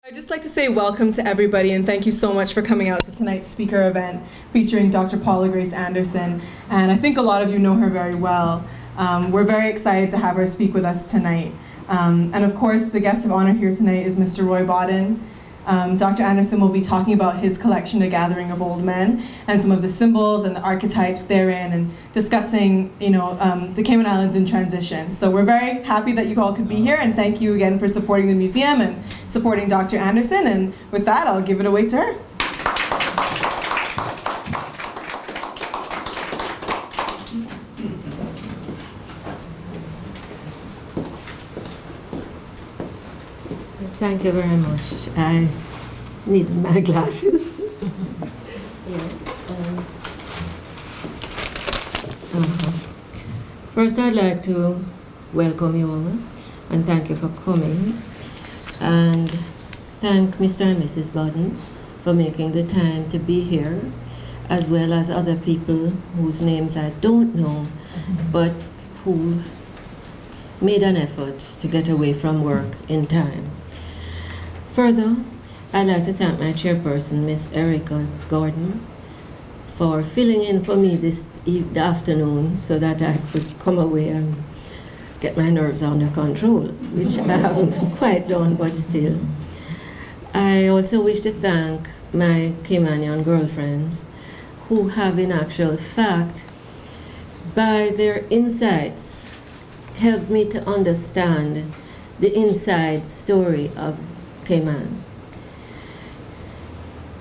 I'd just like to say welcome to everybody and thank you so much for coming out to tonight's speaker event featuring Dr. Paula-Grace Anderson. And I think a lot of you know her very well. We're very excited to have her speak with us tonight. And of course, the guest of honor here tonight is Mr. Roy Bodden. Dr. Anderson will be talking about his collection, A Gathering of Old Men, and some of the symbols and the archetypes therein, and discussing, the Cayman Islands in transition. So we're very happy that you all could be here, and thank you again for supporting the museum and supporting Dr. Anderson. And with that, I'll give it away to her. Thank you very much. I needed my glasses. Yes. First, I'd like to welcome you all and thank you for coming. And thank Mr. and Mrs. Bodden for making the time to be here, as well as other people whose names I don't know, but who made an effort to get away from work in time. Further, I'd like to thank my chairperson, Miss Erica Gordon, for filling in for me this afternoon so that I could come away and get my nerves under control, which I haven't quite done, but still. I also wish to thank my Caymanian girlfriends who have, in actual fact, by their insights, helped me to understand the inside story of Cayman.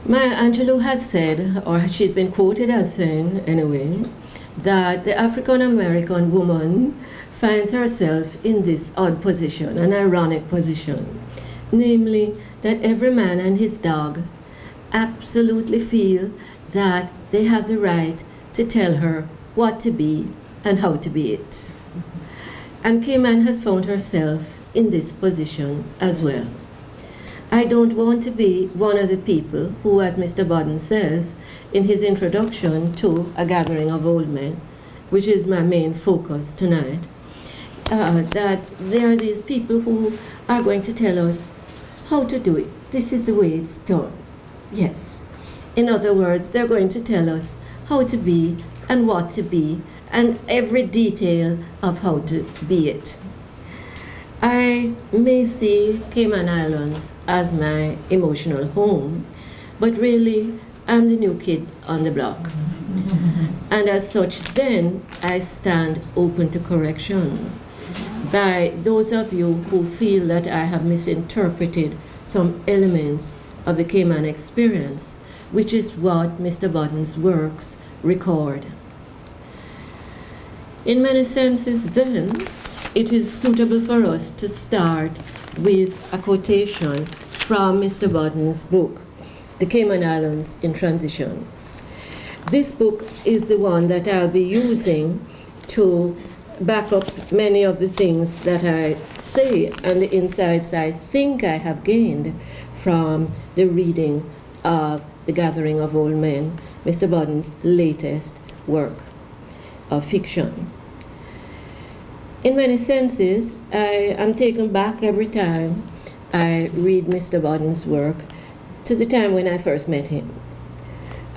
Maya Angelou has said, or she's been quoted as saying anyway, that the African-American woman finds herself in this odd position, an ironic position, namely that every man and his dog absolutely feel that they have the right to tell her what to be and how to be it. And Cayman has found herself in this position as well. I don't want to be one of the people who, as Mr. Bodden says in his introduction to A Gathering of Old Men, which is my main focus tonight, that there are these people who are going to tell us how to do it. This is the way it's done. Yes. In other words, they're going to tell us how to be and what to be and every detail of how to be it. I may see Cayman Islands as my emotional home, but really I'm the new kid on the block. And as such, then I stand open to correction by those of you who feel that I have misinterpreted some elements of the Cayman experience, which is what Mr. Bodden's works record. In many senses, then, it is suitable for us to start with a quotation from Mr. Bodden's book, The Cayman Islands in Transition. This book is the one that I'll be using to back up many of the things that I say and the insights I think I have gained from the reading of The Gathering of Old Men, Mr. Bodden's latest work of fiction. In many senses, I am taken back every time I read Mr. Bodden's work to the time when I first met him.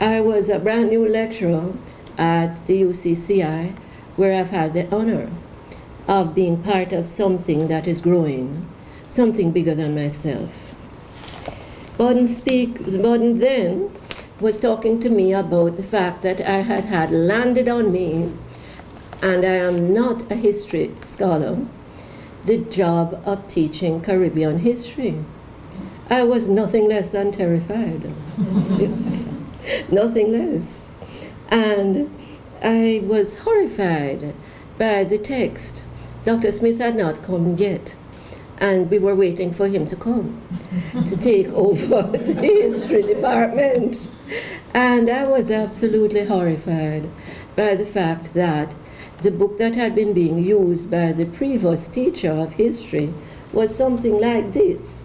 I was a brand new lecturer at the UCCI, where I've had the honor of being part of something that is growing, something bigger than myself. Bodden then was talking to me about the fact that I had landed on me, and I am not a history scholar, the job of teaching Caribbean history. I was nothing less than terrified. Nothing less. And I was horrified by the text. Dr. Smith had not come yet, and we were waiting for him to come to take over the history department. And I was absolutely horrified by the fact that the book that had been being used by the previous teacher of history was something like this,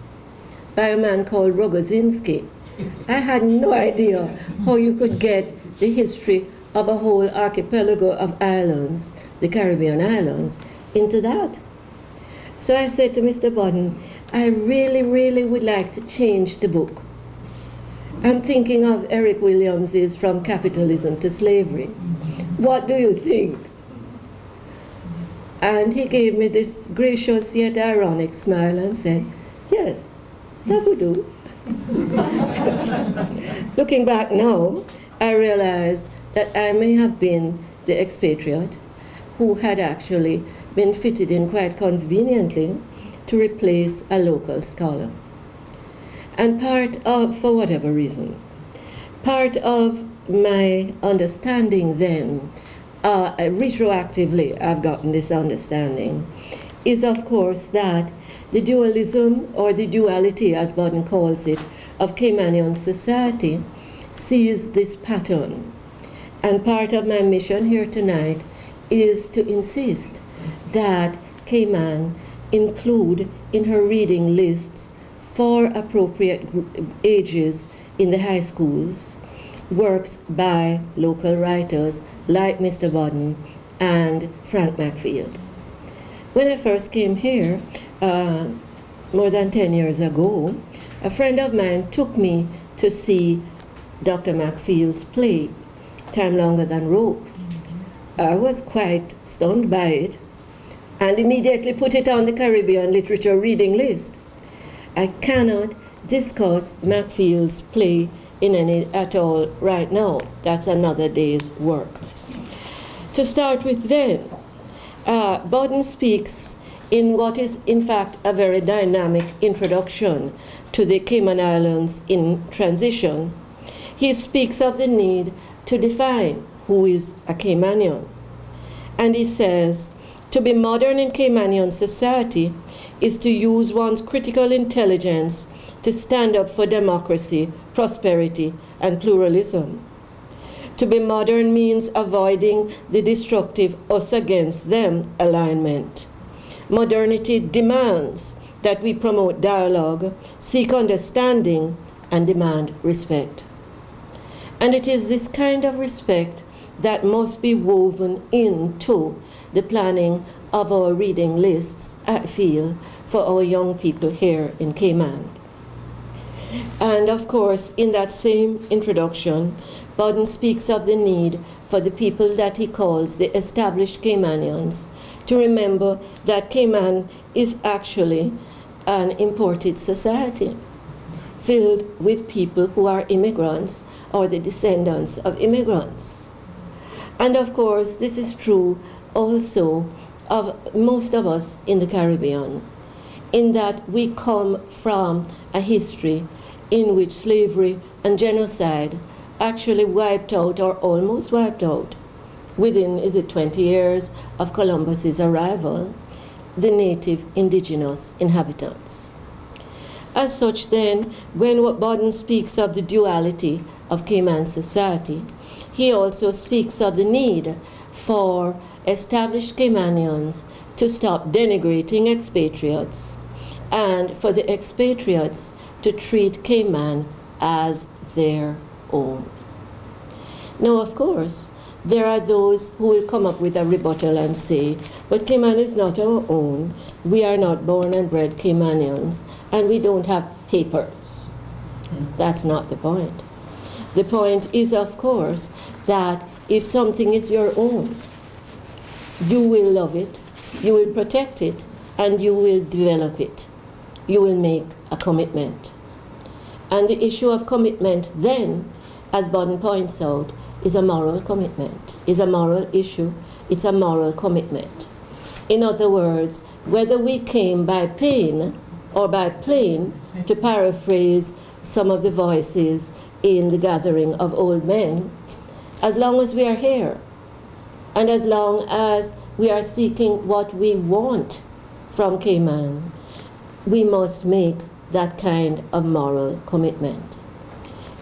by a man called Rogozinski. I had no idea how you could get the history of a whole archipelago of islands, the Caribbean islands, into that. So I said to Mr. Bodden, I really, really would like to change the book. I'm thinking of Eric Williams's From Capitalism to Slavery. What do you think? And he gave me this gracious yet ironic smile and said, yes, that would do. Looking back now, I realized that I may have been the expatriate who had actually been fitted in quite conveniently to replace a local scholar. And part of, for whatever reason, part of my understanding then, retroactively I've gotten this understanding, is of course that the dualism, or the duality as Bodden calls it, of Caymanian society sees this pattern. And part of my mission here tonight is to insist that Cayman include in her reading lists for appropriate ages in the high schools works by local writers like Mr. Bodden and Frank McField. When I first came here, more than 10 years ago, a friend of mine took me to see Dr. McField's play, Time Longer Than Rope. I was quite stunned by it and immediately put it on the Caribbean literature reading list. I cannot discuss McField's play in any at all right now. That's another day's work. To start with then, Bodden speaks in what is in fact a very dynamic introduction to the Cayman Islands in transition. He speaks of the need to define who is a Caymanian. And he says, to be modern in Caymanian society is to use one's critical intelligence to stand up for democracy, prosperity, and pluralism. To be modern means avoiding the destructive us against them alignment. Modernity demands that we promote dialogue, seek understanding, and demand respect. And it is this kind of respect that must be woven into the planning of our reading lists, I feel, for our young people here in Cayman. And of course, in that same introduction, Bodden speaks of the need for the people that he calls the established Caymanians to remember that Cayman is actually an imported society filled with people who are immigrants or the descendants of immigrants. And of course, this is true also of most of us in the Caribbean, in that we come from a history in which slavery and genocide actually wiped out or almost wiped out within, 20 years of Columbus's arrival, the native indigenous inhabitants. As such then, when Bodden speaks of the duality of Cayman society, he also speaks of the need for established Caymanians to stop denigrating expatriates and for the expatriates to treat Cayman as their own. Now, of course, there are those who will come up with a rebuttal and say, but Cayman is not our own, we are not born and bred Caymanians, and we don't have papers. That's not the point. The point is, of course, that if something is your own, you will love it, you will protect it, and you will develop it. You will make a commitment. And the issue of commitment then, as Bodden points out, is a moral commitment, is a moral issue, it's a moral commitment. In other words, whether we came by pain or by plane, to paraphrase some of the voices in the gathering of old men, as long as we are here, and as long as we are seeking what we want from Cayman, we must make that kind of moral commitment.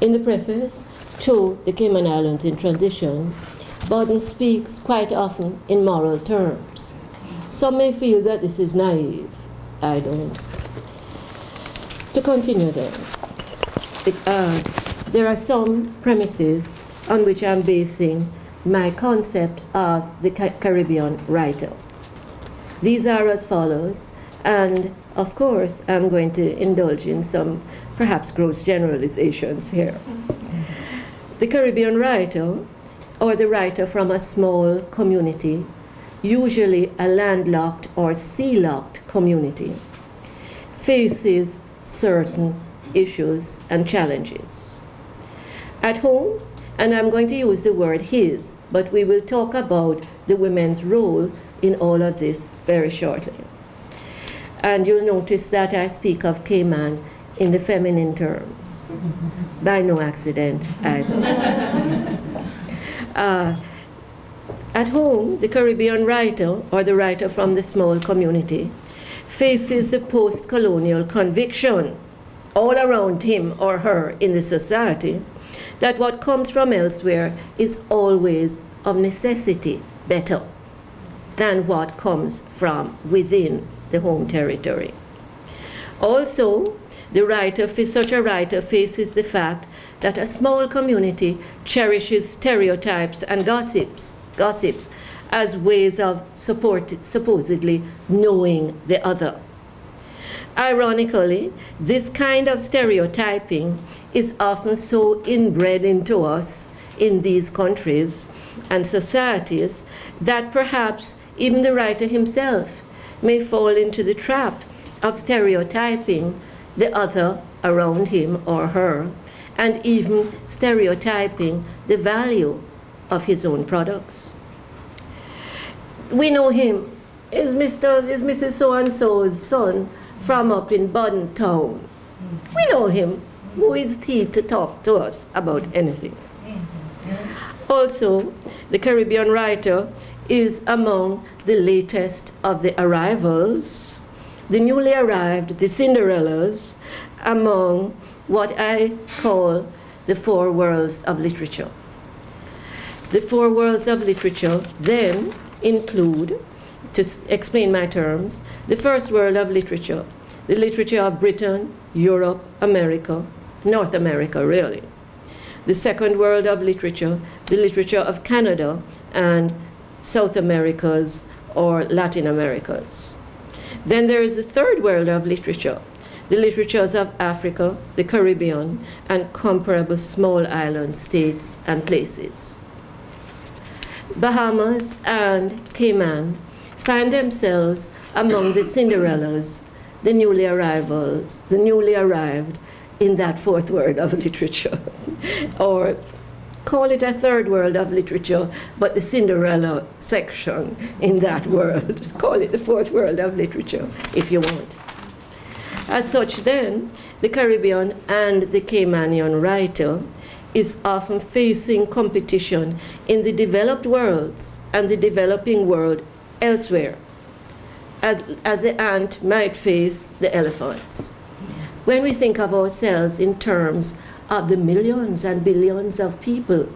In the preface to the Cayman Islands in Transition, Bodden speaks quite often in moral terms. Some may feel that this is naive. I don't. To continue then, there are some premises on which I'm basing my concept of the Caribbean writer. These are as follows, And of course, I'm going to indulge in some perhaps gross generalizations here. The Caribbean writer, or the writer from a small community, usually a landlocked or sea-locked community, faces certain issues and challenges. At home, and I'm going to use the word his, but we will talk about the women's role in all of this very shortly. And you'll notice that I speak of Cayman in the feminine terms. By no accident, I at home, the Caribbean writer, or the writer from the small community, faces the post-colonial conviction all around him or her in the society that what comes from elsewhere is always of necessity better than what comes from within the home territory. Also, such a writer faces the fact that a small community cherishes stereotypes and gossip as ways of supposedly knowing the other. Ironically, this kind of stereotyping is often so inbred into us in these countries and societies that perhaps even the writer himself may fall into the trap of stereotyping the other around him or her, and even stereotyping the value of his own products. We know him is Mrs. So-and-so's son from up in Bodden town. We know him. Who is he to talk to us about anything? Also, the Caribbean writer is among the latest of the arrivals, the newly arrived, the Cinderellas, among what I call the four worlds of literature. The four worlds of literature then include, to explain my terms, the first world of literature, the literature of Britain, Europe, America, North America, really. The second world of literature, the literature of Canada and South Americas or Latin Americas. Then there is the third world of literature, the literatures of Africa, the Caribbean, and comparable small island states and places. Bahamas and Cayman find themselves among the Cinderellas, the newly arrived in that fourth world of literature, or call it a third world of literature, but the Cinderella section in that world. Call it the fourth world of literature, if you want. As such, then, the Caribbean and the Caymanian writer is often facing competition in the developed worlds and the developing world elsewhere, as the ant might face the elephants. When we think of ourselves in terms of the millions and billions of people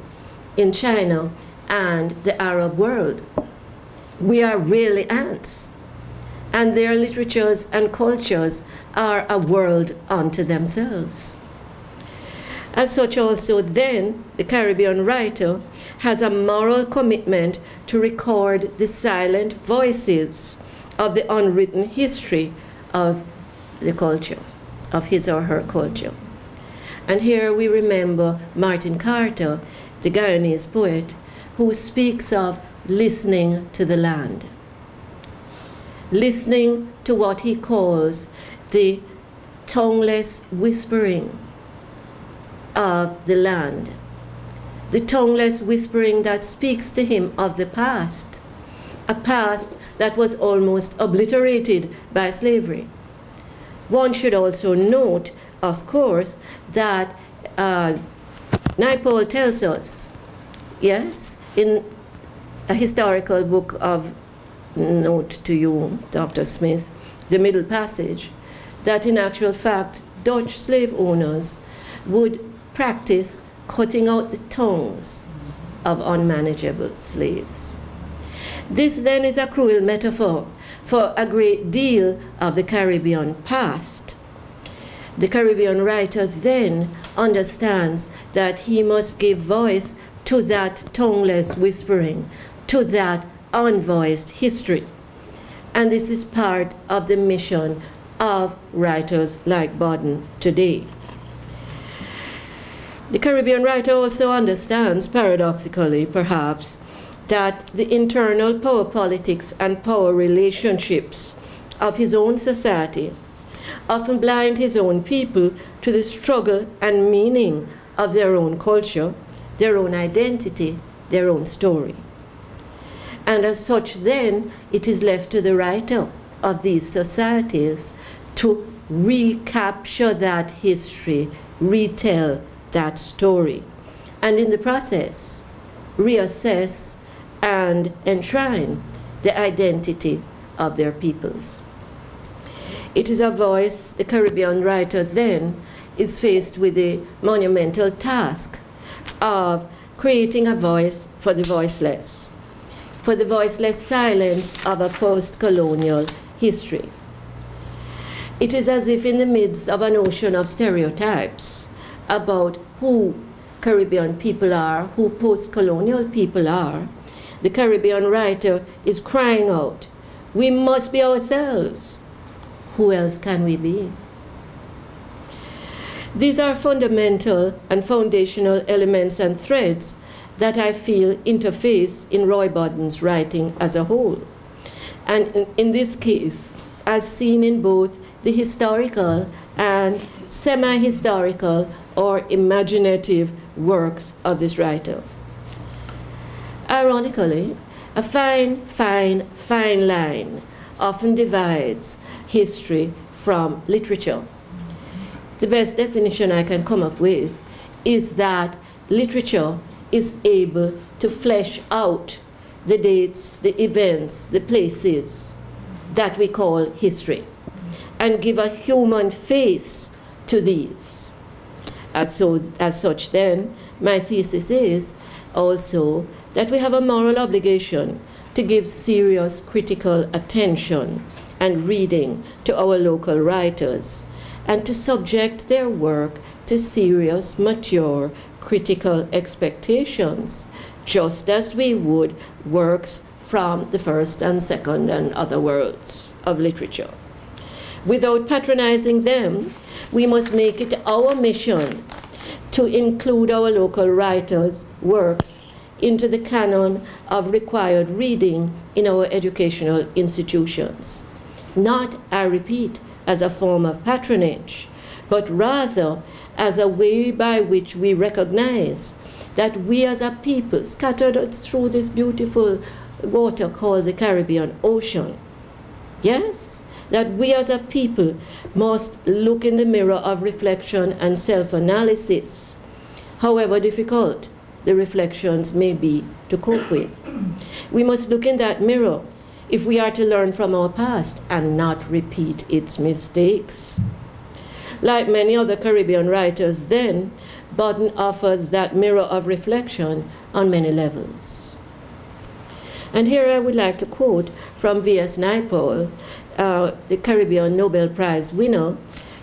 in China and the Arab world, we are really ants. And their literatures and cultures are a world unto themselves. As such also, then, the Caribbean writer has a moral commitment to record the silent voices of the unwritten history of the culture, of his or her culture. And here we remember Martin Carter, the Guyanese poet, who speaks of listening to the land, listening to what he calls the tongueless whispering of the land, the tongueless whispering that speaks to him of the past, a past that was almost obliterated by slavery. One should also note, of course, that Naipaul tells us, yes, in a historical book of note to you, Dr. Smith, The Middle Passage, that in actual fact, Dutch slave owners would practice cutting out the tongues of unmanageable slaves. This then is a cruel metaphor for a great deal of the Caribbean past. The Caribbean writer then understands that he must give voice to that tongueless whispering, to that unvoiced history. And this is part of the mission of writers like Bodden today. The Caribbean writer also understands, paradoxically perhaps, that the internal power politics and power relationships of his own society often blind his own people to the struggle and meaning of their own culture, their own identity, their own story. And as such, then, it is left to the writer of these societies to recapture that history, retell that story, and in the process, reassess and enshrine the identity of their peoples. It is a voice, the Caribbean writer then is faced with the monumental task of creating a voice for the voiceless silence of a post-colonial history. It is as if in the midst of an ocean of stereotypes about who Caribbean people are, who post-colonial people are, the Caribbean writer is crying out, we must be ourselves. Who else can we be? These are fundamental and foundational elements and threads that I feel interface in Roy Bodden's writing as a whole. And in this case, as seen in both the historical and semi-historical or imaginative works of this writer. Ironically, a fine line often divides history from literature. The best definition I can come up with is that literature is able to flesh out the dates, the events, the places that we call history, and give a human face to these. As such then, my thesis is also that we have a moral obligation to give serious critical attention and reading to our local writers, and to subject their work to serious, mature, critical expectations, just as we would works from the first and second and other worlds of literature. Without patronizing them, we must make it our mission to include our local writers' works into the canon of required reading in our educational institutions. Not, I repeat, as a form of patronage, but rather as a way by which we recognize that we as a people, scattered through this beautiful water called the Caribbean Ocean, yes, that we as a people must look in the mirror of reflection and self-analysis, however difficult the reflections may be to cope with. We must look in that mirror if we are to learn from our past and not repeat its mistakes. Like many other Caribbean writers then, Bodden offers that mirror of reflection on many levels. And here I would like to quote from V.S. Naipaul, the Caribbean Nobel Prize winner,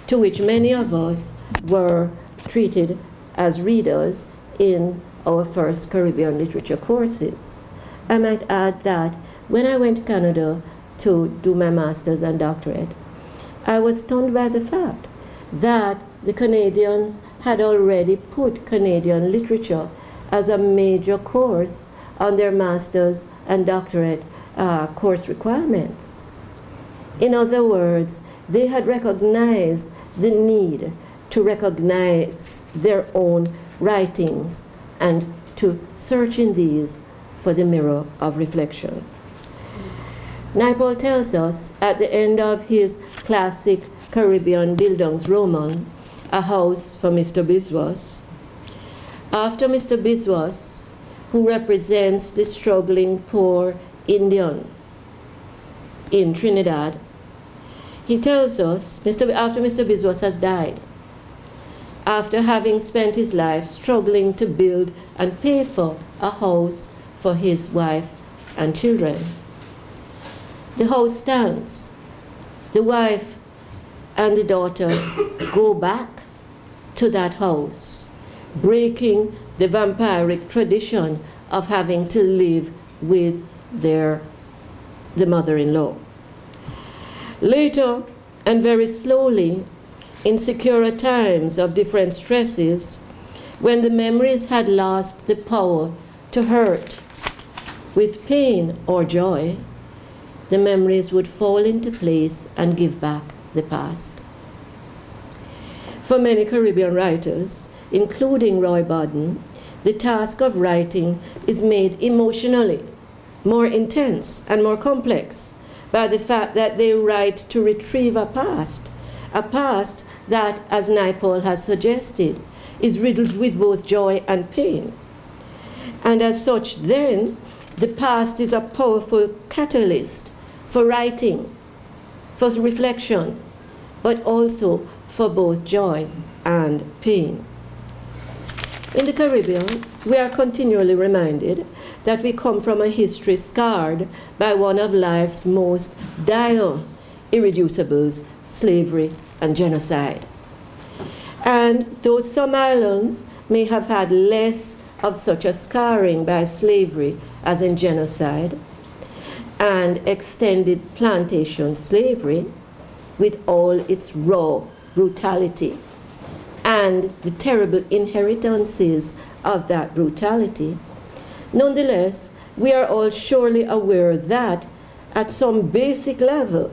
to which many of us were treated as readers in our first Caribbean literature courses. I might add that when I went to Canada to do my master's and doctorate, I was stunned by the fact that the Canadians had already put Canadian literature as a major course on their master's and doctorate course requirements. In other words, they had recognized the need to recognize their own writings and to search in these for the mirror of reflection. Naipaul tells us at the end of his classic Caribbean Bildungsroman, A House for Mr. Biswas, after Mr. Biswas, who represents the struggling poor Indian in Trinidad, he tells us, after Mr. Biswas has died, after having spent his life struggling to build and pay for a house for his wife and children. The house stands. The wife and the daughters go back to that house, breaking the vampiric tradition of having to live with the mother-in-law. Later, and very slowly, in securer times of different stresses, when the memories had lost the power to hurt with pain or joy, the memories would fall into place and give back the past. For many Caribbean writers, including Roy Bodden, the task of writing is made emotionally more intense and more complex by the fact that they write to retrieve a past that, as Naipaul has suggested, is riddled with both joy and pain. And as such, then, the past is a powerful catalyst for writing, for reflection, but also for both joy and pain. In the Caribbean, we are continually reminded that we come from a history scarred by one of life's most dire irreducibles, slavery and genocide. And though some islands may have had less of such a scarring by slavery as in genocide and extended plantation slavery, with all its raw brutality and the terrible inheritances of that brutality, nonetheless, we are all surely aware that at some basic level,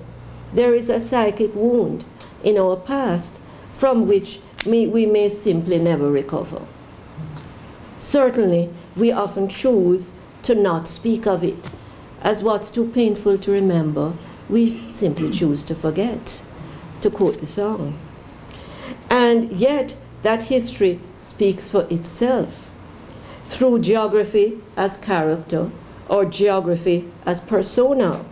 there is a psychic wound in our past from which we may simply never recover. Certainly, we often choose to not speak of it, as what's too painful to remember, we simply choose to forget, to quote the song. And yet, that history speaks for itself, through geography as character, or geography as persona,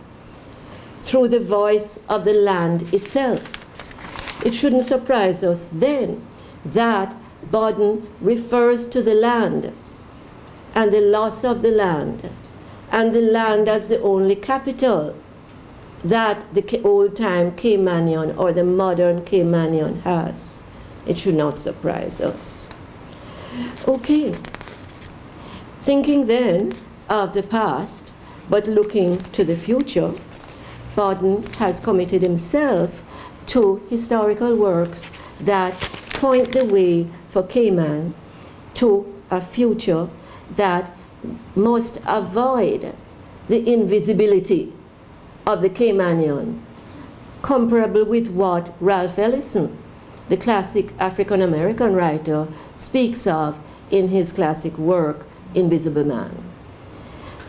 through the voice of the land itself. It shouldn't surprise us then that Bodden refers to the land and the loss of the land, and the land as the only capital that the old-time Caymanian or the modern Caymanian has. It should not surprise us. Okay, thinking then of the past, but looking to the future, Bodden has committed himself to historical works that point the way for Cayman to a future that must avoid the invisibility of the Caymanian, comparable with what Ralph Ellison, the classic African-American writer, speaks of in his classic work, Invisible Man.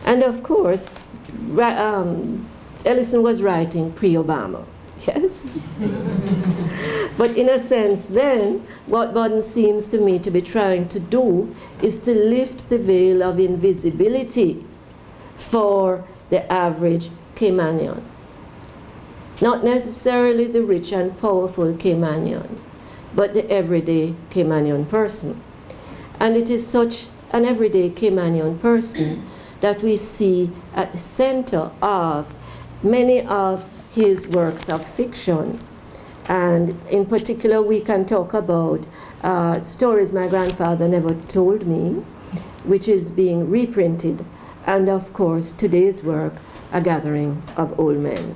And of course, Ellison was writing pre-Obama, yes? But in a sense then, what Bodden seems to me to be trying to do is to lift the veil of invisibility for the average Caymanian. Not necessarily the rich and powerful Caymanian, but the everyday Caymanian person. And it is such an everyday Caymanian person that we see at the center of many of his works of fiction. And in particular, we can talk about Stories My Grandfather Never Told Me, which is being reprinted, and of course, today's work, A Gathering of Old Men.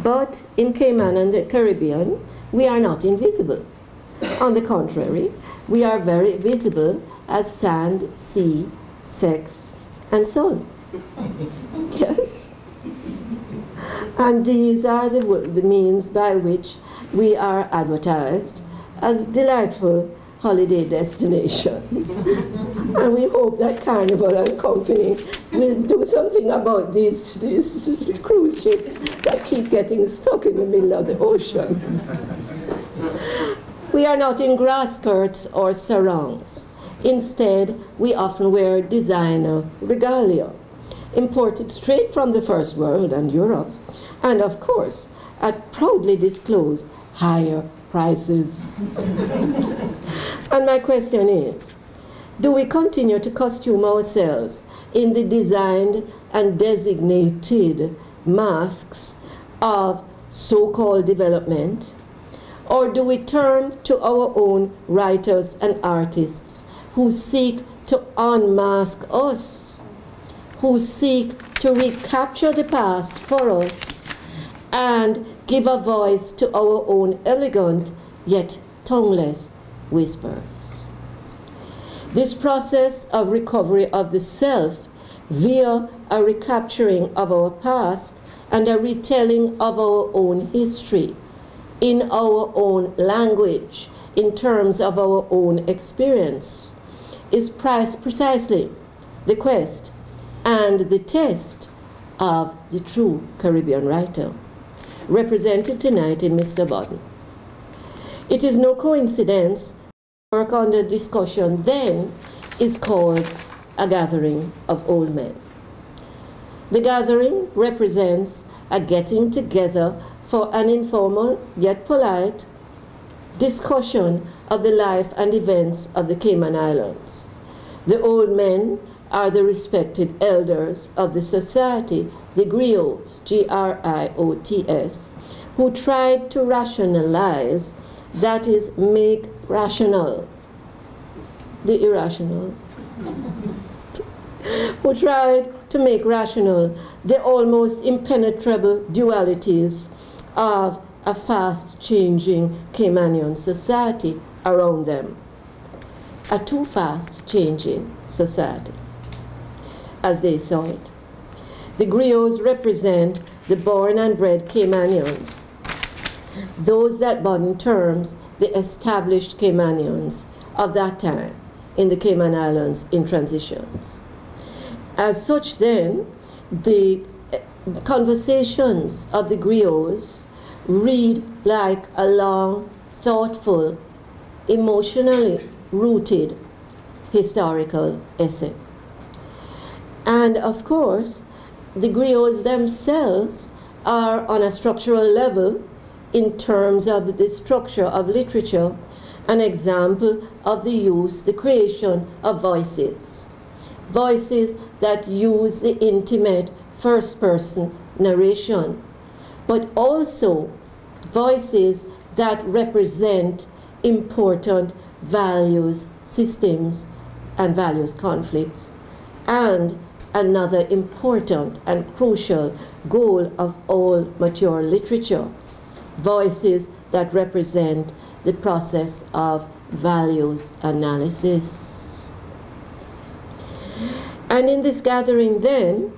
But in Cayman and the Caribbean, we are not invisible. On the contrary, we are very visible as sand, sea, sex, and sun. Yes? And these are the means by which we are advertised as delightful holiday destinations. And we hope that Carnival and Company will do something about these cruise ships that keep getting stuck in the middle of the ocean. We are not in grass skirts or sarongs. Instead, we often wear designer regalia, imported straight from the First World and Europe, and of course, at proudly disclosed higher prices. And my question is, do we continue to costume ourselves in the designed and designated masks of so-called development, or do we turn to our own writers and artists who seek to unmask us, who seek to recapture the past for us and give a voice to our own elegant yet tongueless whispers. This process of recovery of the self via a recapturing of our past and a retelling of our own history in our own language, in terms of our own experience, is precisely the quest and the test of the true Caribbean writer, represented tonight in Mr. Bodden. It is no coincidence the work under discussion then is called A Gathering of Old Men. The gathering represents a getting together for an informal yet polite discussion of the life and events of the Cayman Islands. The old men are the respected elders of the society, the griots, G-R-I-O-T-S, who tried to rationalize, that is, make rational, the irrational, who tried to make rational the almost impenetrable dualities of a fast-changing Caymanian society around them. A too fast-changing society, as they saw it. The griots represent the born and bred Caymanians, those that Bodden terms the established Caymanians of that time in the Cayman Islands in transitions. As such then, the conversations of the griots read like a long, thoughtful, emotionally rooted historical essay. And of course, the griots themselves are on a structural level, in terms of the structure of literature, an example of the creation of voices. Voices that use the intimate first-person narration, but also voices that represent important values systems and values conflicts. And another important and crucial goal of all mature literature, voices that represent the process of values analysis. And in this gathering then,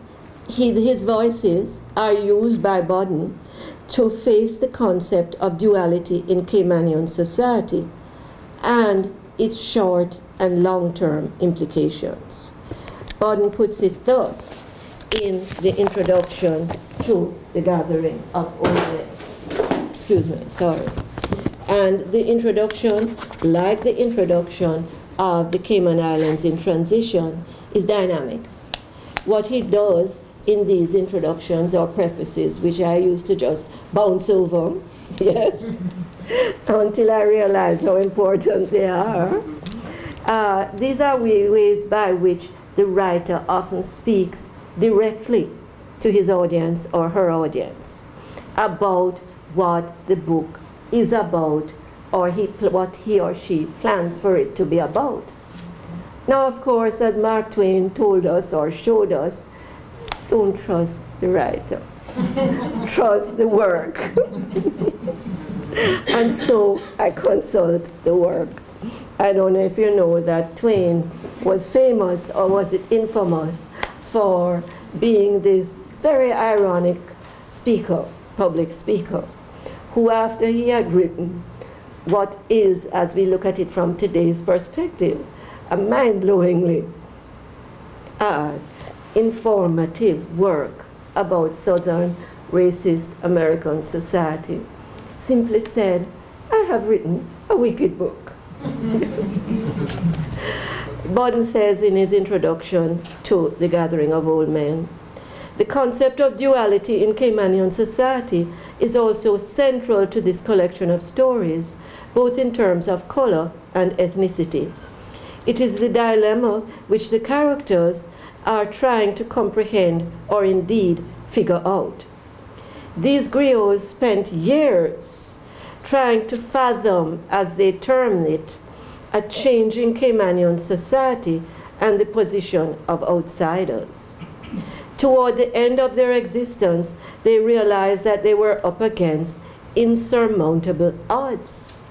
his voices are used by Bodden to face the concept of duality in Caymanian society and its short and long-term implications. Bodden puts it thus in the introduction to the gathering of old men. Excuse me, sorry. And the introduction, like the introduction of the Cayman Islands in transition, is dynamic. What he does in these introductions or prefaces, which I used to just bounce over, yes, until I realize how important they are. These are ways by which the writer often speaks directly to his audience or her audience about what the book is about, or what he or she plans for it to be about. Now, of course, as Mark Twain told us or showed us, don't trust the writer. Trust the work. And so I consult the work. I don't know if you know that Twain was famous, or was it infamous, for being this very ironic speaker, public speaker, who after he had written what is, as we look at it from today's perspective, a mind-blowingly informative work about Southern racist American society, simply said, I have written a wicked book. Bodden says in his introduction to The Gathering of Old Men, the concept of duality in Caymanian society is also central to this collection of stories, both in terms of color and ethnicity. It is the dilemma which the characters are trying to comprehend or indeed figure out. These griots spent years trying to fathom, as they termed it, a changing Caymanian society and the position of outsiders. Toward the end of their existence, they realized that they were up against insurmountable odds.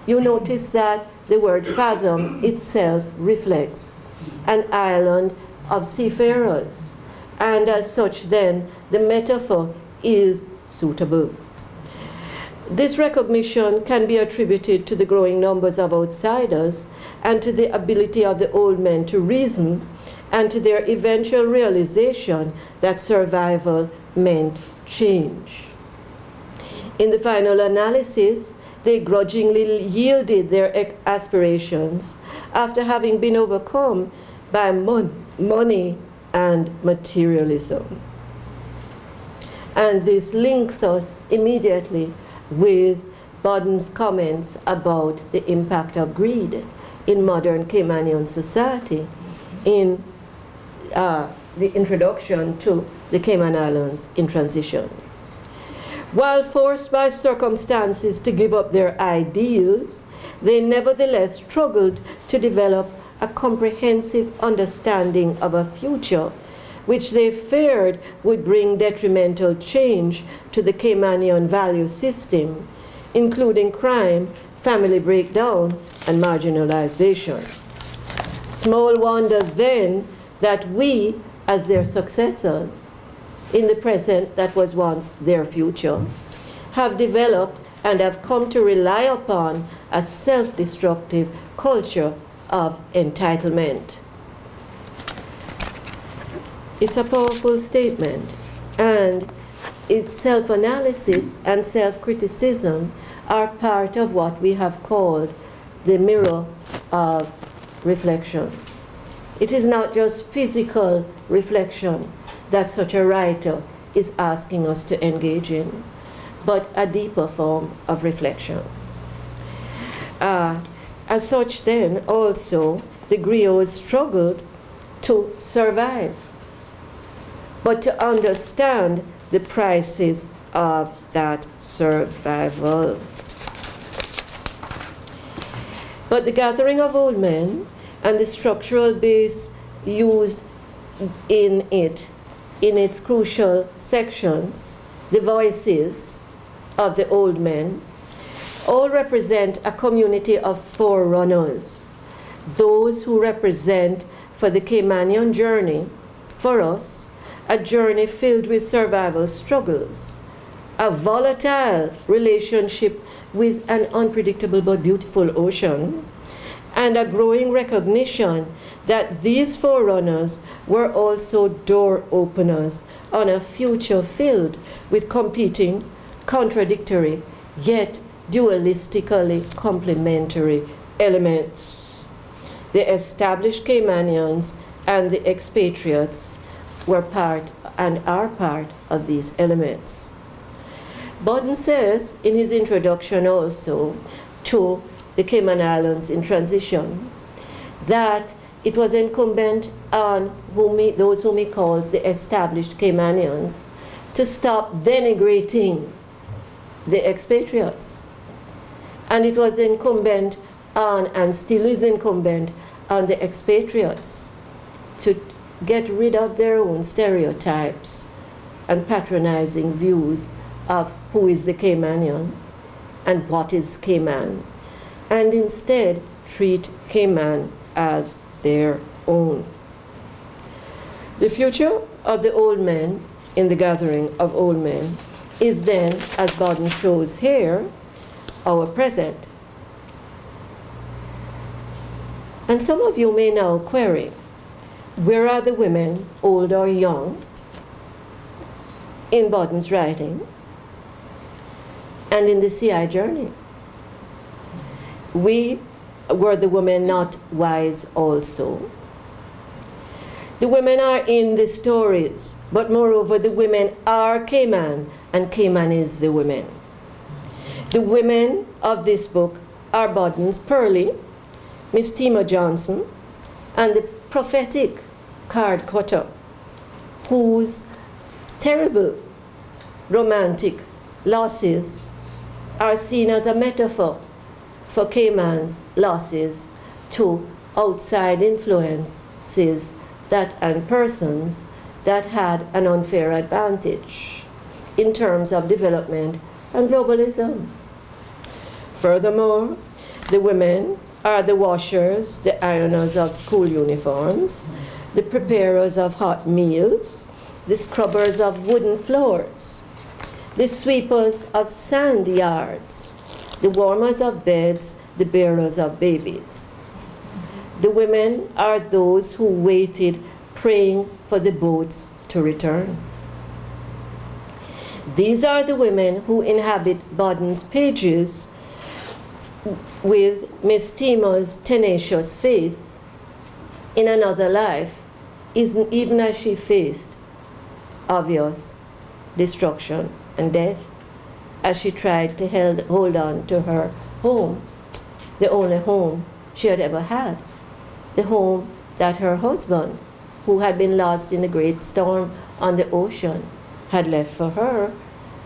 You notice that the word fathom itself reflects an island of seafarers, and as such then the metaphor is suitable. This recognition can be attributed to the growing numbers of outsiders and to the ability of the old men to reason, and to their eventual realization that survival meant change. In the final analysis, they grudgingly yielded their aspirations after having been overcome by money and materialism. And this links us immediately with Bodden's comments about the impact of greed in modern Caymanian society in the introduction to the Cayman Islands in transition. While forced by circumstances to give up their ideals, they nevertheless struggled to develop a comprehensive understanding of a future which they feared would bring detrimental change to the Caymanian value system, including crime, family breakdown, and marginalization. Small wonder then that we, as their successors, in the present that was once their future, have developed and have come to rely upon a self-destructive culture of entitlement. It's a powerful statement, and its self-analysis and self-criticism are part of what we have called the mirror of reflection. It is not just physical reflection that such a writer is asking us to engage in, but a deeper form of reflection. As such then, also, the griots struggled to survive, but to understand the prices of that survival. But the gathering of old men and the structural base used in it, in its crucial sections, the voices of the old men, all represent a community of forerunners, those who represent for the Caymanian journey, for us, a journey filled with survival struggles, a volatile relationship with an unpredictable but beautiful ocean, and a growing recognition that these forerunners were also door openers on a future filled with competing, contradictory, yet dualistically complementary elements. The established Caymanians and the expatriates were part and are part of these elements. Bodden says in his introduction also to the Cayman Islands in transition that it was incumbent on those whom he calls the established Caymanians to stop denigrating the expatriates. And it was incumbent on, and still is incumbent on, the expatriates to get rid of their own stereotypes and patronizing views of who is the Caymanian and what is Cayman, and instead treat Cayman as their own. The future of the old men in the gathering of old men is then, as Bodden shows here, our present. And some of you may now query, where are the women, old or young, in Bodden's writing and in the CI journey? Were the women not wise also? The women are in the stories, but moreover the women are Cayman, and Cayman is the women. The women of this book are Bodden's Pearlie, Miss Tima Johnson, and the prophetic card cutter, whose terrible romantic losses are seen as a metaphor for Cayman's losses to outside influences and persons that had an unfair advantage in terms of development and globalism. Furthermore, the women are the washers, the ironers of school uniforms, the preparers of hot meals, the scrubbers of wooden floors, the sweepers of sand yards, the warmers of beds, the bearers of babies. The women are those who waited, praying for the boats to return. These are the women who inhabit Bodden's pages with Miss Tima's tenacious faith in another life, even as she faced obvious destruction and death, as she tried to hold on to her home, the only home she had ever had, the home that her husband, who had been lost in a great storm on the ocean, had left for her,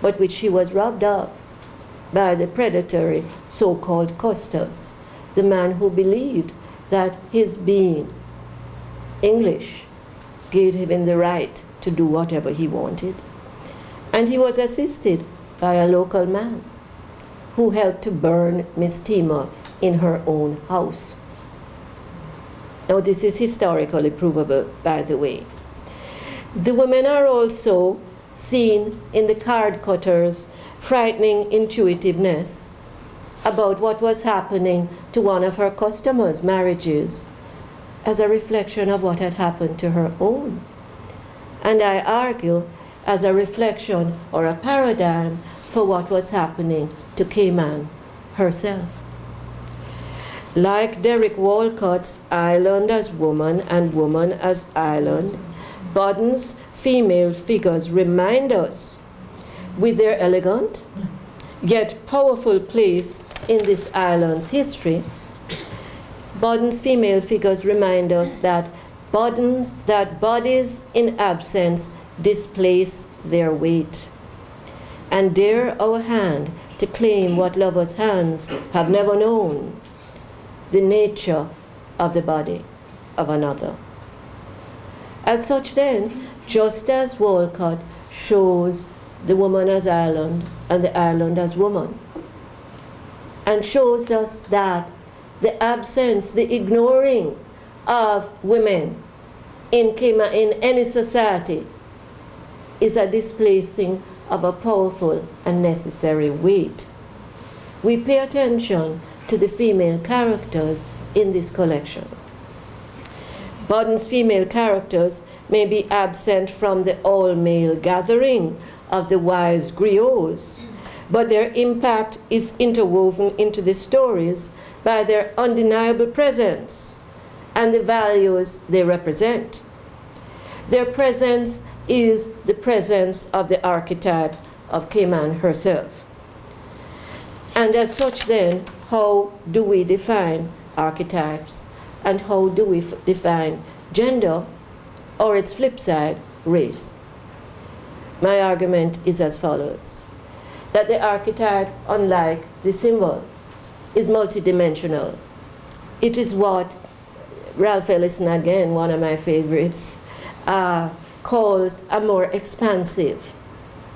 but which he was robbed of by the predatory so-called Custos, the man who believed that his being English gave him the right to do whatever he wanted. And he was assisted by a local man who helped to burn Miss Tima in her own house. Now, this is historically provable, by the way. The women are also seen in the card cutters' frightening intuitiveness about what was happening to one of her customers' marriages as a reflection of what had happened to her own. And I argue as a reflection or a paradigm for what was happening to Cayman herself. Like Derek Walcott's Island as Woman and Woman as Island, Bodden's female figures remind us, with their elegant yet powerful place in this island's history, Bodden's female figures remind us that bodies in absence displace their weight, and dare our hand to claim what lovers' hands have never known, the nature of the body of another. As such then, just as Walcott shows the woman as island and the island as woman, and shows us that the absence, the ignoring of women in any society is a displacing of a powerful and necessary weight. We pay attention to the female characters in this collection. Bodden's female characters may be absent from the all-male gathering of the wise griots, but their impact is interwoven into the stories by their undeniable presence and the values they represent. Their presence is the presence of the archetype of Cayman herself. And as such then, how do we define archetypes? And how do we define gender, or its flip side, race? My argument is as follows: that the archetype, unlike the symbol, is multidimensional. It is what Ralph Ellison, again, one of my favorites, calls a more expansive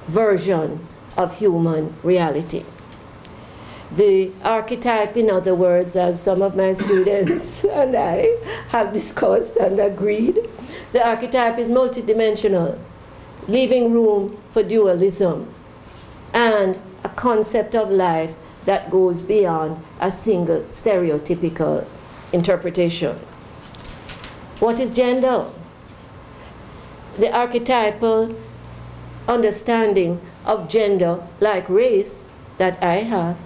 version of human reality. The archetype, in other words, as some of my students and I have discussed and agreed, the archetype is multidimensional, leaving room for dualism and a concept of life that goes beyond a single stereotypical interpretation. What is gender? The archetypal understanding of gender, like race, that I have,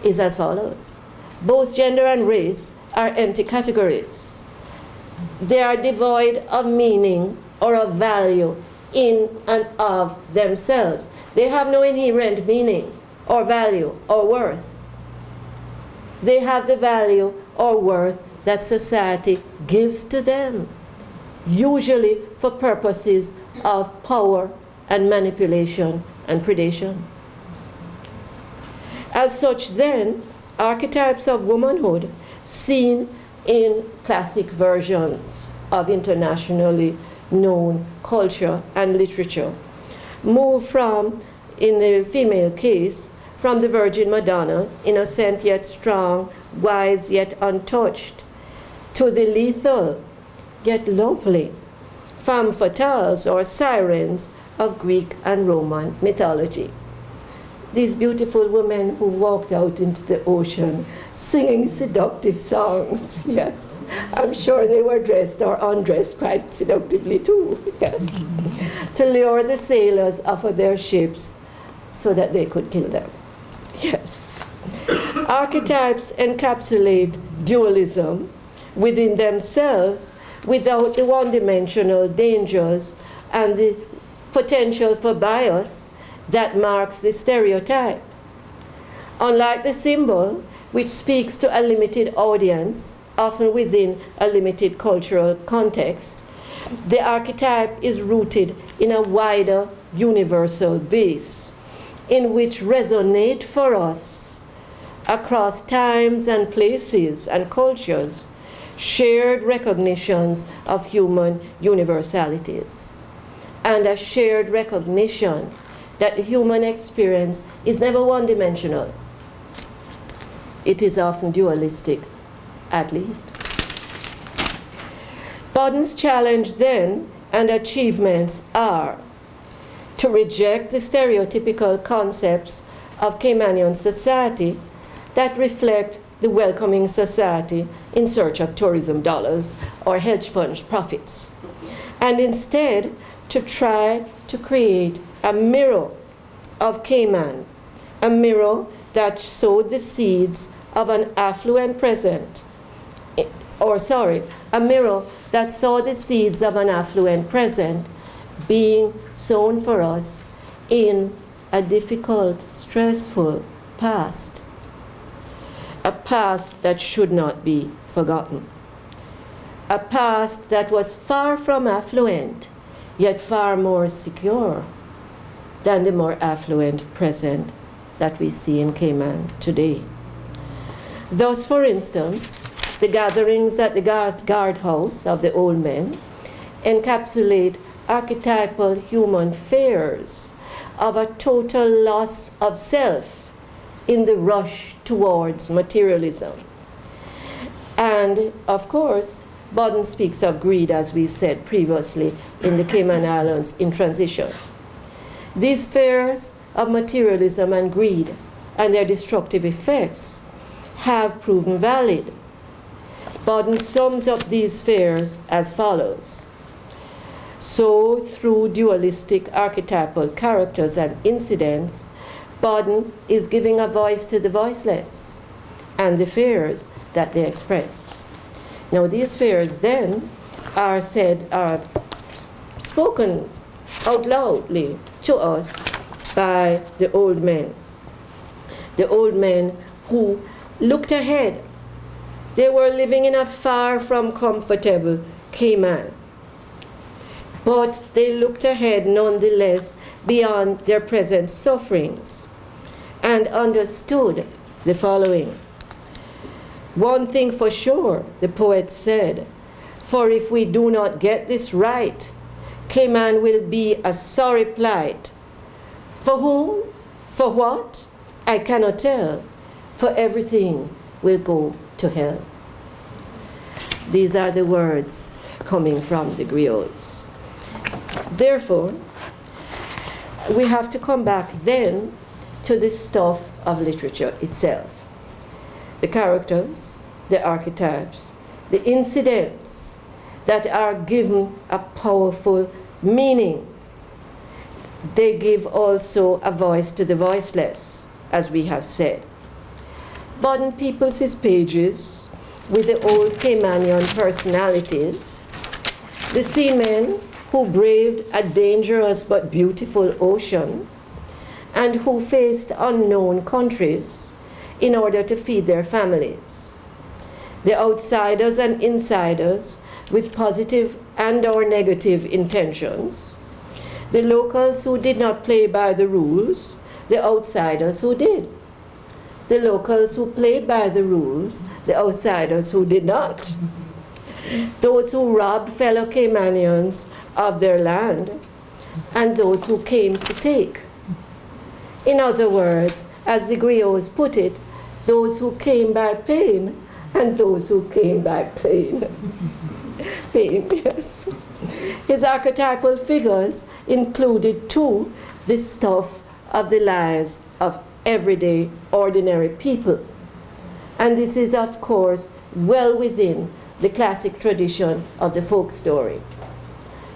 is as follows. Both gender and race are empty categories. They are devoid of meaning or of value in and of themselves. They have no inherent meaning or value or worth. They have the value or worth that society gives to them, usually for purposes of power and manipulation and predation. As such then, archetypes of womanhood seen in classic versions of internationally known culture and literature. Move from, in the female case, from the Virgin Madonna, innocent yet strong, wise yet untouched, to the lethal yet lovely femme fatales or sirens of Greek and Roman mythology. These beautiful women who walked out into the ocean singing seductive songs, yes. I'm sure they were dressed or undressed quite seductively too, yes. To lure the sailors off of their ships so that they could kill them, yes. Archetypes encapsulate dualism within themselves without the one-dimensional dangers and the potential for bias that marks the stereotype. Unlike the symbol, which speaks to a limited audience, often within a limited cultural context, the archetype is rooted in a wider universal base, in which resonate for us across times and places and cultures shared recognitions of human universalities, and a shared recognition that the human experience is never one-dimensional. It is often dualistic, at least. Bodden's challenge then and achievements are to reject the stereotypical concepts of Caymanian society that reflect the welcoming society in search of tourism dollars or hedge fund profits, and instead to try to create a mirror of Cayman, a mirror that sowed the seeds of an affluent present, a mirror that saw the seeds of an affluent present being sown for us in a difficult, stressful past, a past that should not be forgotten, a past that was far from affluent, yet far more secure than the more affluent present that we see in Cayman today. Thus, for instance, the gatherings at the guardhouse of the old men encapsulate archetypal human fears of a total loss of self in the rush towards materialism. And, of course, Bodden speaks of greed, as we've said previously, in the Cayman Islands in transition. These fears of materialism and greed and their destructive effects have proven valid. Bodden sums up these fears as follows. So, through dualistic archetypal characters and incidents, Bodden is giving a voice to the voiceless and the fears that they express. Now, these fears then are spoken out loudly to us by the old men who looked ahead. They were living in a far from comfortable Cayman, but they looked ahead nonetheless beyond their present sufferings and understood the following. One thing for sure, the poet said, for if we do not get this right, Cayman will be a sorry plight. For whom? For what? I cannot tell, for everything will go to hell. These are the words coming from the griots. Therefore, we have to come back then to the stuff of literature itself. The characters, the archetypes, the incidents that are given a powerful meaning. They give also a voice to the voiceless, as we have said. Bodden peoples his pages with the old Caymanian personalities, the seamen who braved a dangerous but beautiful ocean and who faced unknown countries in order to feed their families, the outsiders and insiders with positive and/or negative intentions, the locals who did not play by the rules, the outsiders who did, the locals who played by the rules, the outsiders who did not, those who robbed fellow Caymanians of their land, and those who came to take. In other words, as the griots put it, those who came by pain and those who came by pain. Pain, yes. His archetypal figures included, too, the stuff of the lives of everyday, ordinary people. And this is, of course, well within the classic tradition of the folk story.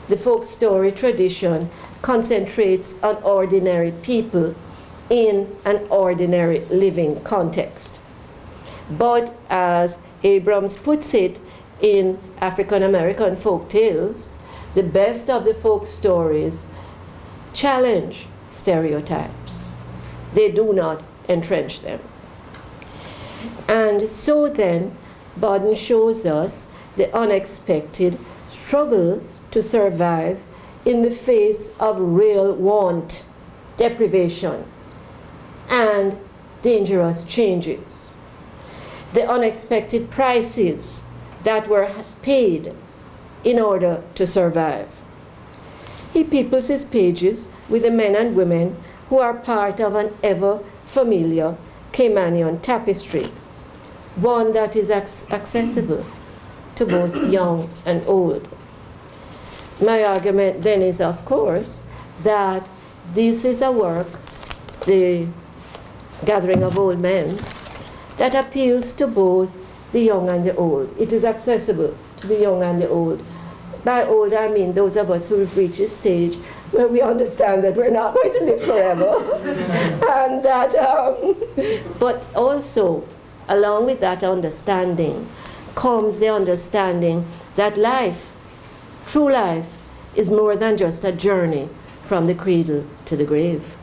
The folk story tradition concentrates on ordinary people in an ordinary living context. But as Abrams puts it in African American folk tales, the best of the folk stories challenge stereotypes. They do not entrench them. And so then, Bodden shows us the unexpected struggles to survive in the face of real want, deprivation, and dangerous changes. The unexpected prices that were paid in order to survive. He peoples his pages with the men and women who are part of an ever-familiar Caymanian tapestry, one that is accessible to both young and old. My argument then is, of course, that this is a work, the Gathering of Old Men, that appeals to both the young and the old. It is accessible to the young and the old. By old, I mean those of us who have reached a stage where we understand that we're not going to live forever. And that, but also, along with that understanding, comes the understanding that life, true life, is more than just a journey from the cradle to the grave.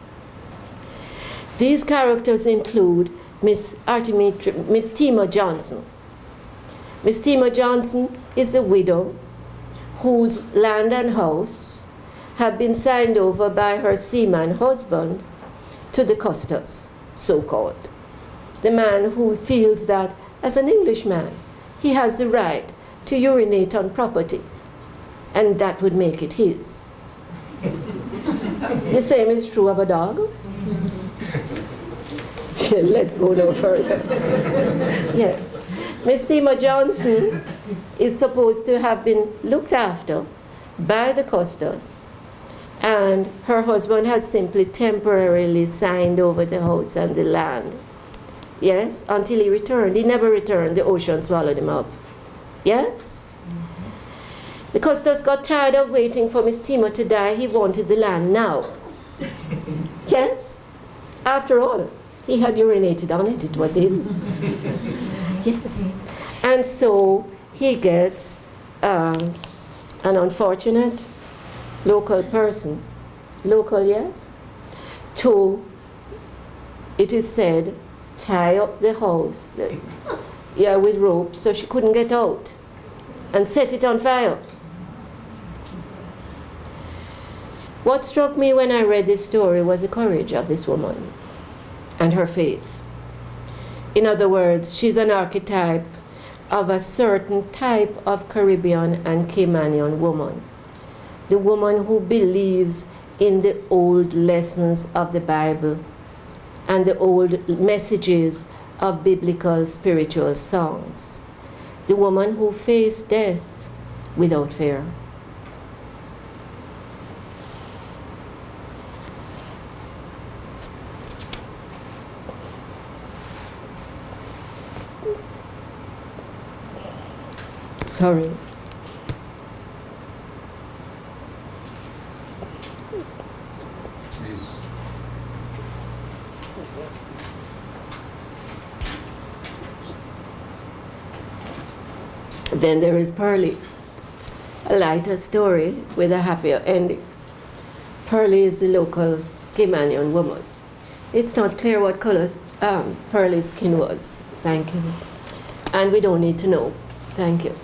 These characters include Miss Tima Johnson. Miss Tima Johnson is the widow whose land and house have been signed over by her seaman husband to the Custos, so-called. The man who feels that, as an Englishman, he has the right to urinate on property, and that would make it his. The same is true of a dog. Let's go no further. Yes. Miss Tima Johnson is supposed to have been looked after by the Custos, and her husband had simply temporarily signed over the house and the land. Yes, until he returned. He never returned. The ocean swallowed him up. Yes? The Custos got tired of waiting for Miss Tima to die. He wanted the land now. Yes? After all, he had urinated on it. It was his. Yes. And so he gets an unfortunate local person, local, yes, to, it is said, tie up the house with ropes so she couldn't get out, and set it on fire. What struck me when I read this story was the courage of this woman and her faith. In other words, she's an archetype of a certain type of Caribbean and Caymanian woman. The woman who believes in the old lessons of the Bible and the old messages of biblical spiritual songs. The woman who faced death without fear. Sorry. Then there is Pearlie, a lighter story with a happier ending. Pearlie is the local Caymanian woman. It's not clear what color Pearlie's skin was. Thank you. And we don't need to know. Thank you.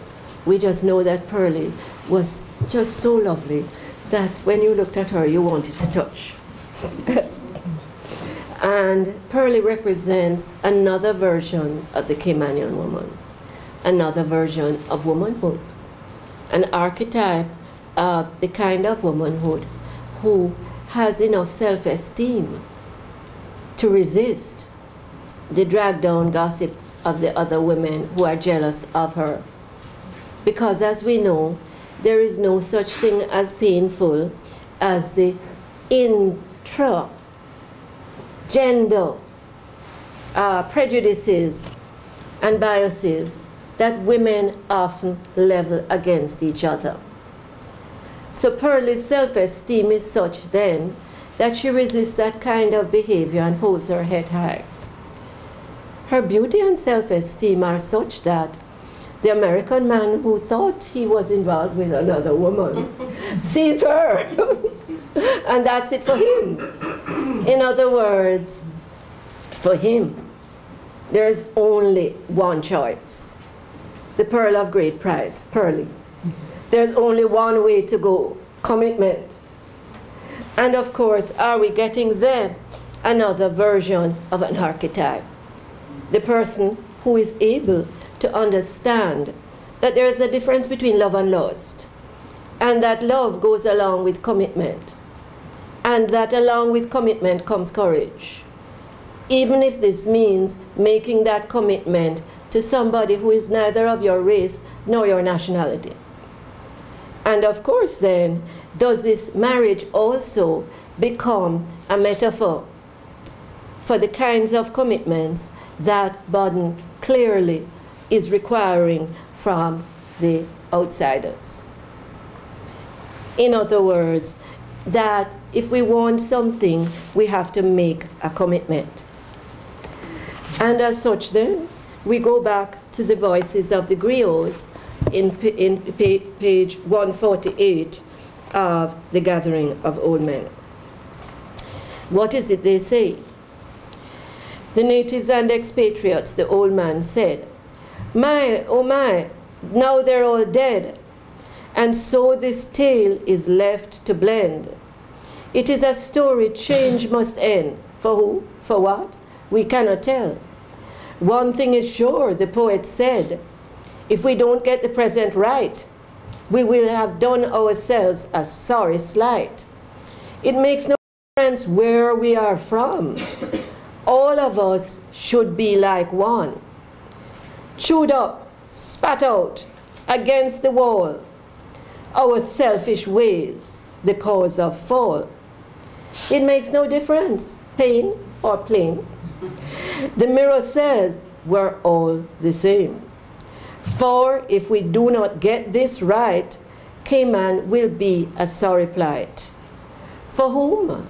We just know that Pearlie was just so lovely that when you looked at her, you wanted to touch. And Pearlie represents another version of the Caymanian woman. another version of womanhood, an archetype of the kind of womanhood who has enough self-esteem to resist the drag-down gossip of the other women who are jealous of her. Because as we know, there is no such thing as painful as the intra-gender prejudices and biases that women often level against each other. So Pearlie's self-esteem is such then that she resists that kind of behavior and holds her head high. Her beauty and self-esteem are such that the American man who thought he was involved with another woman sees her, and that's it for him. In other words, for him, there's only one choice. The pearl of great price, Pearlie. There's only one way to go, commitment. And of course, are we getting then another version of an archetype? The person who is able to understand that there is a difference between love and lust, and that love goes along with commitment, and that along with commitment comes courage, even if this means making that commitment to somebody who is neither of your race nor your nationality. And of course then, does this marriage also become a metaphor for the kinds of commitments that Bodden clearly is requiring from the outsiders? In other words, that if we want something, we have to make a commitment. And as such then, we go back to the voices of the griots in page 148 of The Gathering of Old Men. What is it they say? The natives and expatriates, the old man said, "My, oh my, now they're all dead, and so this tale is left to blend. It is a story change must end. For who? For what? We cannot tell. One thing is sure, the poet said, if we don't get the present right, we will have done ourselves a sorry slight. It makes no difference where we are from. All of us should be like one. Chewed up, spat out, against the wall. Our selfish ways, the cause of fall. It makes no difference, pain or plain. The mirror says we're all the same. For if we do not get this right, Cayman will be a sorry plight. For whom?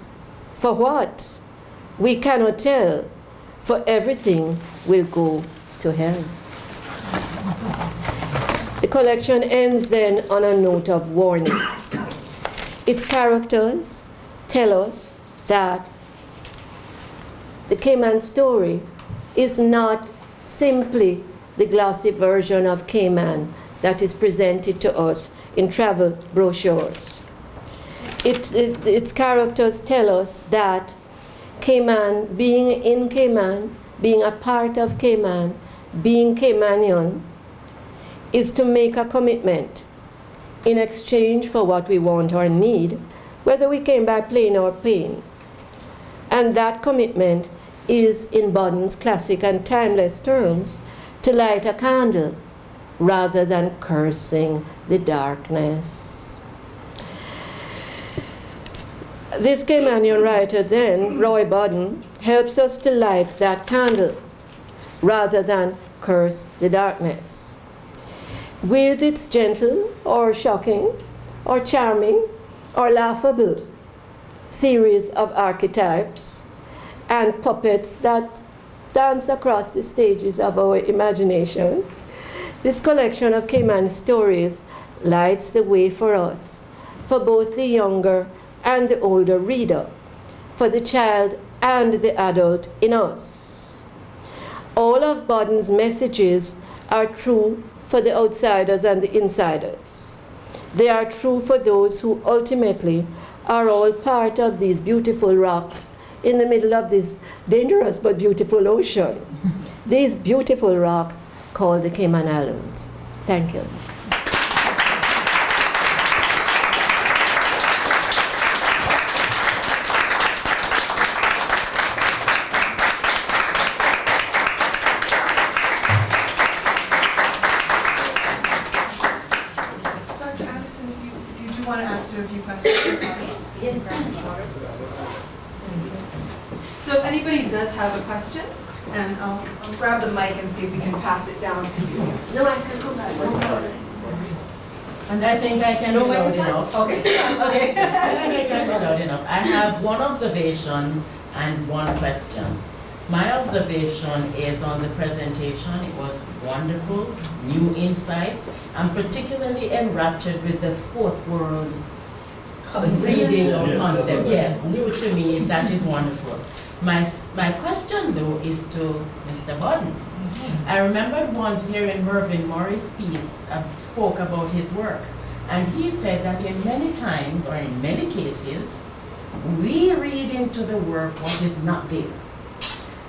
For what? We cannot tell, for everything will go to hell." The collection ends then on a note of warning. Its characters tell us that the Cayman story is not simply the glossy version of Cayman that is presented to us in travel brochures. Its characters tell us that Cayman, being in Cayman, being a part of Cayman, being Caymanian, is to make a commitment in exchange for what we want or need, whether we came by plane or pain. And that commitment is, in Bodden's classic and timeless terms, to light a candle rather than cursing the darkness. This Caymanian writer then, Roy Bodden, helps us to light that candle rather than curse the darkness. With its gentle or shocking or charming or laughable series of archetypes and puppets that dance across the stages of our imagination, this collection of Cayman stories lights the way for us, for both the younger and the older reader, for the child and the adult in us. All of Bodden's messages are true for the outsiders and the insiders. They are true for those who ultimately are all part of these beautiful rocks in the middle of this dangerous but beautiful ocean. These beautiful rocks called the Cayman Islands. Thank you. A few questions. So if anybody does have a question, and I'll grab the mic and see if we can pass it down to you. No, I can come back. And I think I can be loud enough. Okay. Okay. I think I can be loud enough. I have one observation and one question. My observation is on the presentation. It was wonderful, new insights. I'm particularly enraptured with the fourth world reading or concept. Yes, new to me, that is wonderful. My question though is to Mr. Bodden. I remembered once hearing Mervyn Morris spoke about his work, and he said that in many times, or in many cases, we read into the work what is not there.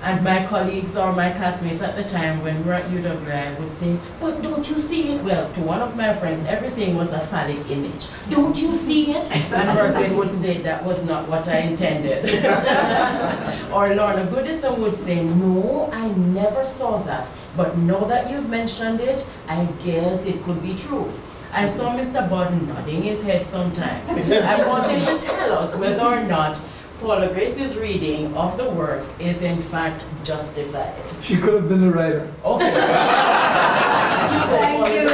And my colleagues or my classmates at the time when we were at UWI would say, but don't you see it? Well, to one of my friends, everything was a phallic image. Don't you see it? And Mervyn would say, that was not what I intended. Or Lorna Goodison would say, no, I never saw that. But now that you've mentioned it, I guess it could be true. I saw Mr. Bodden nodding his head sometimes. I want him to tell us whether or not Paula-Grace's reading of the works is in fact justified. She could have been a writer. Okay. Thank you.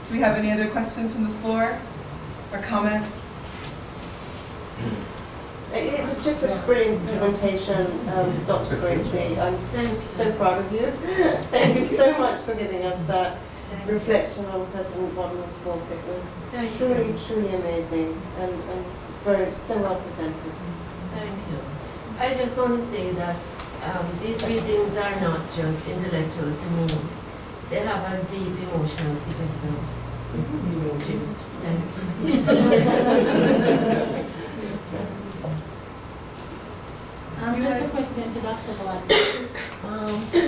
Do we have any other questions from the floor or comments? It was just a brilliant presentation, Dr. Gracie. I'm so proud of you. Thank you so much for giving us that reflection on President Bodden's book. It was truly, truly amazing and so well presented. Thank you. I just want to say that these readings are not just intellectual to me. They have a deep emotional significance. You noticed. Thank you. Just a question to Dr. Bodden.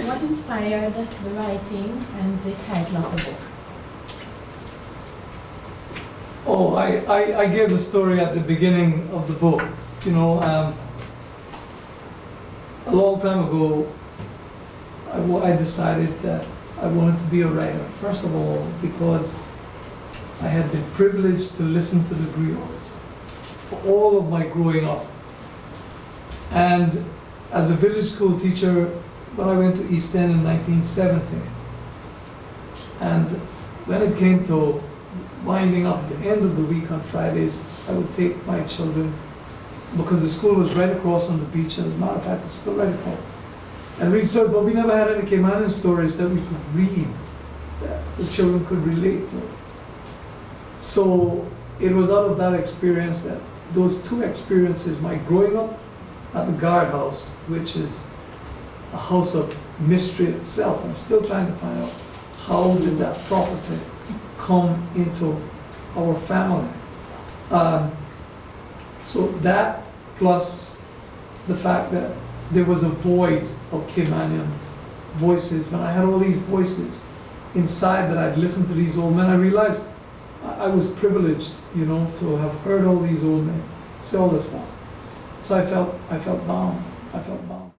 What inspired the writing and the title of the book? Oh, I gave the story at the beginning of the book. You know, a long time ago, I decided that I wanted to be a writer. First of all, because I had been privileged to listen to the griots for all of my growing up. And as a village school teacher, when I went to East End in 1970, and when it came to winding up the end of the week on Fridays, I would take my children, because the school was right across on the beach, and as a matter of fact, it's still right across, and read stories, but we never had any Caymanian stories that we could read, that the children could relate to. So it was out of that experience, that those two experiences, my growing up at the guardhouse, which is a house of mystery itself. I'm still trying to find out how did that property come into our family. So that, plus the fact that there was a void of Caymanian voices. When I had all these voices inside that I'd listened to these old men, I realized I was privileged, you know, to have heard all these old men say all this stuff. So I felt bound. I felt bound.